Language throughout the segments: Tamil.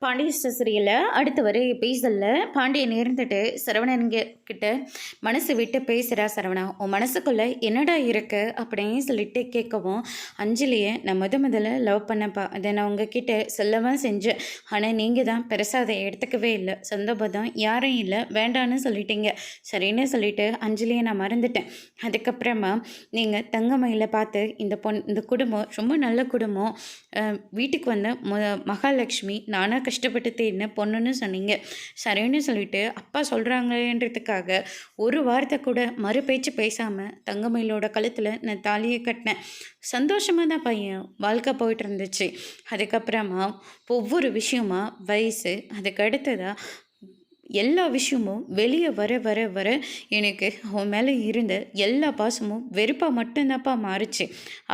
பாண்டியன் சீரியலில் அடுத்து வர எபிசோடில் பாண்டியன் இருந்துட்டு சரவணனுங்க கிட்ட மனசு விட்டு பேசுகிறா. சரவணா, உன் மனசுக்குள்ளே என்னடா இருக்கு அப்படின்னு சொல்லிட்டு கேட்கவும், அஞ்சலியை நான் முதல்ல லவ் பண்ணப்பா, அதை நான் உங்ககிட்ட சொல்லவும் செஞ்சேன். ஆனால் நீங்கள் தான் பெருசாக அதை எடுத்துக்கவே இல்லை. சொந்த பதம் யாரும் இல்லை, வேண்டான்னு சொல்லிட்டீங்க. சரின்னு சொல்லிட்டு அஞ்சலியை நான் மறந்துட்டேன். அதுக்கப்புறமா நீங்கள் தங்கமயில பார்த்து இந்த குடும்பம் ரொம்ப நல்ல குடும்பம், வீட்டுக்கு வந்த மகாலட்சுமி நானாக கஷ்டப்பட்டு தேடின பொண்ணுன்னு சொன்னீங்க. சரின்னு சொல்லிட்டு அப்பா சொல்கிறாங்களேன்றதுக்காக ஒரு வார்த்தை கூட மறு பேச்சு பேசாமல் தங்கமயிலோட கழுத்தில் நான் தாலியை கட்டினேன். சந்தோஷமாக தான் பையன் வாழ்க்கை போயிட்டு இருந்துச்சு. அதுக்கப்புறமா ஒவ்வொரு விஷயமா வயசு, அதுக்கு அடுத்ததாக எல்லா விஷயமும் வெளியே வர வர வர எனக்கு அவன் மேலே இருந்த எல்லா பாசமும் வெறுப்பாக மட்டும்தான்ப்பா மாறிச்சு.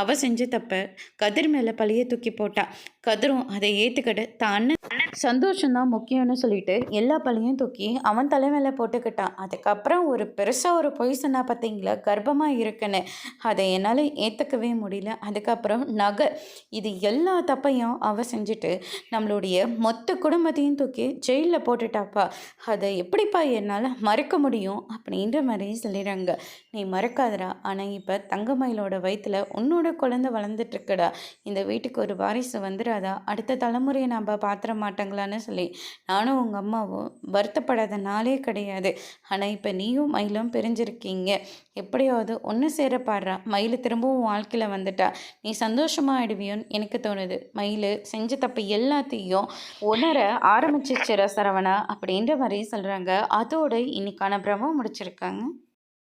அவள் செஞ்ச தப்ப கதிர் மேலே பழிய தூக்கி போட்டா. கதிரும் அதை ஏற்றுக்கிட்டு தான் சந்தோஷம்தான் முக்கியம்னு சொல்லிட்டு எல்லா பழியும் தூக்கி அவன் தலைமையில் போட்டுக்கிட்டான். அதுக்கப்புறம் ஒரு பெருசாக ஒரு பொய் சொன்னா பார்த்தீங்களா, கர்ப்பமாக இருக்குன்னு. அதை என்னால் ஏற்றுக்கவே முடியல. அதுக்கப்புறம் நகை, இது எல்லா தப்பையும் அவள் செஞ்சுட்டு நம்மளுடைய மொத்த குடும்பத்தையும் தூக்கி ஜெயிலில் போட்டுட்டாப்பா. அதை எப்படிப்பா என்னால் மறக்க முடியும் அப்படின்ற மாதிரி சொல்லிடுறாங்க. நீ மறக்காதடா, ஆனால் இப்போ தங்கமயிலோட வயிற்றில் உன்னோட குழந்தை வளர்ந்துட்டுருக்குடா. இந்த வீட்டுக்கு ஒரு வாரிசு வந்துடாதா, அடுத்த தலைமுறையை நம்ம பாத்திர மாட்டாங்களான்னு சொல்லி நானும் உங்கள் அம்மாவும் வருத்தப்படாத நாளே கிடையாது. ஆனால் இப்போ நீயும் மயிலும் பிரிஞ்சிருக்கீங்க. எப்படியாவது ஒன்று சேர பாடுறா, மயில் திரும்பவும் வாழ்க்கையில் வந்துட்டா நீ சந்தோஷமாக ஆயிடுவியோன்னு எனக்கு தோணுது. மயில் செஞ்ச தப்பு எல்லாத்தையும் உணர ஆரம்பிச்சிச்சு சரவணா அப்படின்ற மாதிரி சொல்கிறாங்க. அதோடு இன்னைக்கான பிரமோ முடிச்சிருக்காங்க.